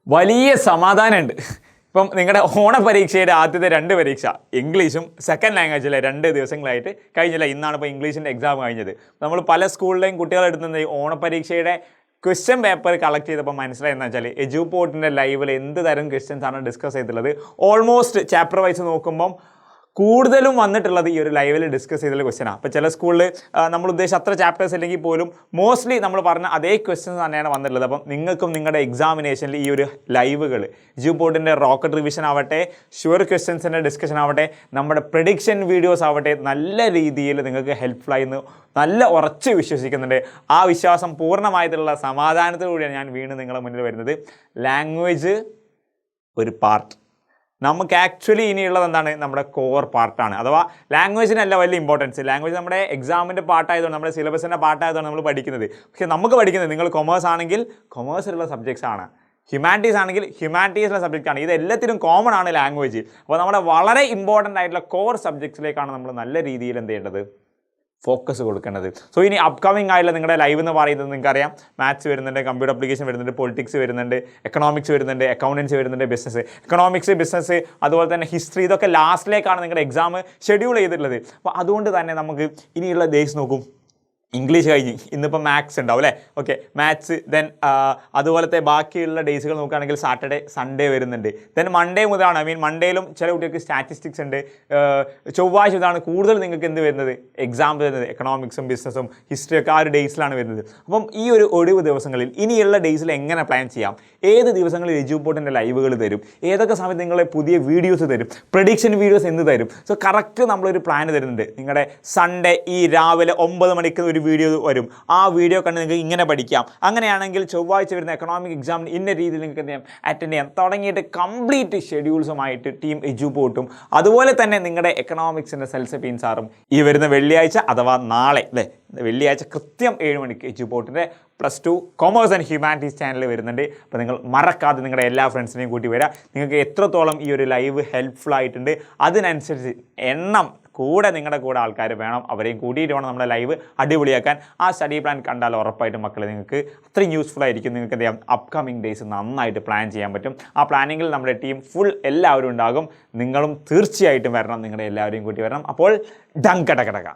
വലിയ സമാധാനമുണ്ട്. ഇപ്പം നിങ്ങളുടെ ഓണപരീക്ഷയുടെ ആദ്യത്തെ 2 പരീക്ഷ ഇംഗ്ലീഷും സെക്കൻഡ് ലാംഗ്വേജിലെ 2 ദിവസങ്ങളായിട്ട് കഴിഞ്ഞില്ല. ഇന്നാണ് ഇപ്പോൾ ഇംഗ്ലീഷിൻ്റെ എക്സാം കഴിഞ്ഞത്. നമ്മൾ പല സ്കൂളിലെയും കുട്ടികളെടുത്തുന്നത് ഈ ഓണപരീക്ഷയുടെ ക്വസ്റ്റ്യൻ പേപ്പർ കളക്ട് ചെയ്തപ്പോൾ മനസ്സിലായെന്ന് വെച്ചാൽ എജുപോർട്ടിൻ്റെ ലൈവിൽ എന്ത് തരം ക്വസ്റ്റ്യൻസ് ആണ് ഡിസ്കസ് ചെയ്തിട്ടുള്ളത്. ഓൾമോസ്റ്റ് ചാപ്റ്റർ വൈസ് നോക്കുമ്പം കൂടുതലും വന്നിട്ടുള്ളത് ഈ ഒരു ലൈവിൽ ഡിസ്കസ് ചെയ്തുള്ള ക്വസ്റ്റ്യനാണ്. അപ്പോൾ ചില സ്കൂളിൽ നമ്മൾ ഉദ്ദേശിച്ച അത്ര ചാപ്റ്റേഴ്സ് അല്ലെങ്കിൽ പോലും മോസ്റ്റ്ലി നമ്മൾ പറഞ്ഞ അതേ ക്വസ്റ്റ്യൻസ് തന്നെയാണ് വന്നിട്ടുള്ളത്. അപ്പം നിങ്ങൾക്കും നിങ്ങളുടെ എക്സാമിനേഷനിൽ ഈ ഒരു ലൈവുകൾ എജുപോർട്ടിൻ്റെ റോക്കറ്റ് റിവിഷൻ ആവട്ടെ, ഷുവർ ക്വസ്റ്റ്യൻസിൻ്റെ ഡിസ്കഷൻ ആവട്ടെ, നമ്മുടെ പ്രഡിക്ഷൻ വീഡിയോസ് ആവട്ടെ, നല്ല രീതിയിൽ നിങ്ങൾക്ക് ഹെൽപ്ഫുള്ളായി എന്ന് നല്ല ഉറച്ച് വിശ്വസിക്കുന്നുണ്ട്. ആ വിശ്വാസം പൂർണ്ണമായിട്ടുള്ള സമാധാനത്തോടുകൂടിയാണ് ഞാൻ വീണ്ടും നിങ്ങളുടെ മുന്നിൽ വരുന്നത്. ലാംഗ്വേജ് ഒരു പാർട്ട്, നമുക്ക് ആക്ച്വലി ഇനിയുള്ളത് എന്താണ്, നമ്മുടെ കോർ പാർട്ടാണ്. അഥവാ ലാംഗ്വേജിനല്ല വലിയ ഇമ്പോർട്ടൻസ്. ലാംഗ്വേജ് നമ്മുടെ എക്സാമിൻ്റെ പാർട്ടായതുകൊണ്ട്, നമ്മുടെ സിലബസിൻ്റെ പാർട്ടായതുകൊണ്ട് നമ്മൾ പഠിക്കുന്നത്. പക്ഷേ നമുക്ക് പഠിക്കുന്നത്, നിങ്ങൾ കൊമേഴ്സ് ആണെങ്കിൽ കൊമേഴ്സിലുള്ള സബ്ജക്ട്സ് ആണ്, ഹ്യൂമാനിറ്റീസ് ആണെങ്കിൽ ഹ്യൂമാനിറ്റീസിലുള്ള സബ്ജക്റ്റാണ്. ഇത് എല്ലാത്തിനും കോമൺ ആണ് ലാംഗ്വേജ്. അപ്പോൾ നമ്മുടെ വളരെ ഇമ്പോർട്ടൻ്റ് ആയിട്ടുള്ള കോർ സബ്ജക്ട്സിലേക്കാണ് നമ്മൾ നല്ല രീതിയിൽ എന്ത് ചെയ്യേണ്ടത്, ഫോക്കസ് കൊടുക്കേണ്ടത്. സോ ഇനി അപ്കമിങ് ആയിട്ടുള്ള നിങ്ങളുടെ ലൈവ് എന്ന് പറയുന്നത് നിങ്ങൾക്കറിയാം, മാത്സ് വരുന്നുണ്ട്, കമ്പ്യൂട്ടർ അപ്ലിക്കേഷൻ വരുന്നുണ്ട്, പൊളിറ്റിക്സ് വരുന്നുണ്ട്, എക്കണോമിക്സ് വരുന്നുണ്ട്, അക്കൗണ്ടൻസി വരുന്നുണ്ട്, ബിസിനസ്, എക്കണോമിക്സ്, ബിസിനസ്, അതുപോലെ തന്നെ ഹിസ്റ്ററി, ഇതൊക്കെ ലാസ്റ്റിലേക്കാണ് നിങ്ങളുടെ എക്സാം ഷെഡ്യൂൾ ചെയ്തിട്ടുള്ളത്. അപ്പോൾ അതുകൊണ്ട് തന്നെ നമുക്ക് ഇനിയുള്ള ഡേയ്സ് നോക്കും. ഇംഗ്ലീഷ് കഴിഞ്ഞ് ഇന്നിപ്പോൾ മാത്സ് ഉണ്ടാവും അല്ലേ, ഓക്കെ, മാത്സ്. ദെൻ അതുപോലത്തെ ബാക്കിയുള്ള ഡേയ്സുകൾ നോക്കുകയാണെങ്കിൽ സാറ്റർഡേ, സൺഡേ വരുന്നുണ്ട്. ദെൻ മൺഡേ മുതലാണ്, മൺഡേയിലും ചില കുട്ടികൾക്ക് സ്റ്റാറ്റിസ്റ്റിക്സ് ഉണ്ട്. ചൊവ്വാഴ്ച ഇതാണ് കൂടുതൽ നിങ്ങൾക്ക് എന്ത് വരുന്നത്, എക്സാം വരുന്നത്, എക്കണോമിക്സും ബിസിനസ്സും ഹിസ്റ്ററിയൊക്കെ ആ ഒരു ഡേയ്സിലാണ് വരുന്നത്. അപ്പം ഈ ഒരു ഒഴിവ് ദിവസങ്ങളിൽ ഇനിയുള്ള ഡേയ്സിൽ എങ്ങനെ പ്ലാൻ ചെയ്യാം, ഏത് ദിവസങ്ങളിൽ എജുപോർട്ടിൻ്റെ ലൈവുകൾ തരും, ഏതൊക്കെ സമയത്ത് നിങ്ങളെ പുതിയ വീഡിയോസ് തരും, പ്രഡിക്ഷൻ വീഡിയോസ് എന്ത് തരും. സോ കറക്റ്റ് നമ്മളൊരു പ്ലാൻ തരുന്നുണ്ട്. നിങ്ങളുടെ സൺഡേ ഈ രാവിലെ 9 മണിക്ക് ഒരു വീഡിയോ വരും. ആ വീഡിയോ കണ്ട് നിങ്ങൾക്ക് ഇങ്ങനെ പഠിക്കാം. അങ്ങനെയാണെങ്കിൽ ചൊവ്വാഴ്ച വരുന്ന എക്കണോമിക് എക്സാമിന് ഇന്ന രീതിയിൽ നിങ്ങൾക്ക് എന്ത് ചെയ്യാം, അറ്റൻഡ് ചെയ്യാം. തുടങ്ങിയിട്ട് കംപ്ലീറ്റ് ഷെഡ്യൂൾസുമായിട്ട് ടീം എജുപോർട്ടും അതുപോലെ തന്നെ നിങ്ങളുടെ എക്കണോമിക്സിൻ്റെ സെൽസബീൻ സാറും ഈ വരുന്ന വെള്ളിയാഴ്ച അഥവാ നാളെ അല്ലേ, വെള്ളിയാഴ്ച കൃത്യം 7 മണിക്ക് എജുപോർട്ടിൻ്റെ +2 കൊമേഴ്സ് ആൻഡ് ഹ്യൂമാനിറ്റീസ് ചാനൽ വരുന്നുണ്ട്. അപ്പോൾ നിങ്ങൾ മറക്കാതെ നിങ്ങളുടെ എല്ലാ ഫ്രണ്ട്സിനെയും കൂട്ടി വരിക. നിങ്ങൾക്ക് എത്രത്തോളം ഈ ഒരു ലൈവ് ഹെൽപ്ഫുൾ ആയിട്ടുണ്ട് അതിനനുസരിച്ച് എണ്ണം കൂടെ നിങ്ങളുടെ കൂടെ ആൾക്കാർ വേണം, അവരെയും കൂട്ടിയിട്ട് വേണം നമ്മുടെ ലൈവ് അടിപൊളിയാക്കാൻ. ആ സ്റ്റഡി പ്ലാൻ കണ്ടാൽ ഉറപ്പായിട്ടും മക്കളെ നിങ്ങൾക്ക് അത്രയും യൂസ്ഫുൾ ആയിരിക്കും. നിങ്ങൾക്ക് എന്ത് ചെയ്യാം, അപ്കമിങ് ഡേയ്സ് നന്നായിട്ട് പ്ലാൻ ചെയ്യാൻ പറ്റും. ആ പ്ലാനിങ്ങിൽ നമ്മുടെ ടീം ഫുൾ എല്ലാവരും ഉണ്ടാകും. നിങ്ങളും തീർച്ചയായിട്ടും വരണം, നിങ്ങളുടെ എല്ലാവരെയും കൂട്ടി വരണം. അപ്പോൾ ഡങ്കടകടക.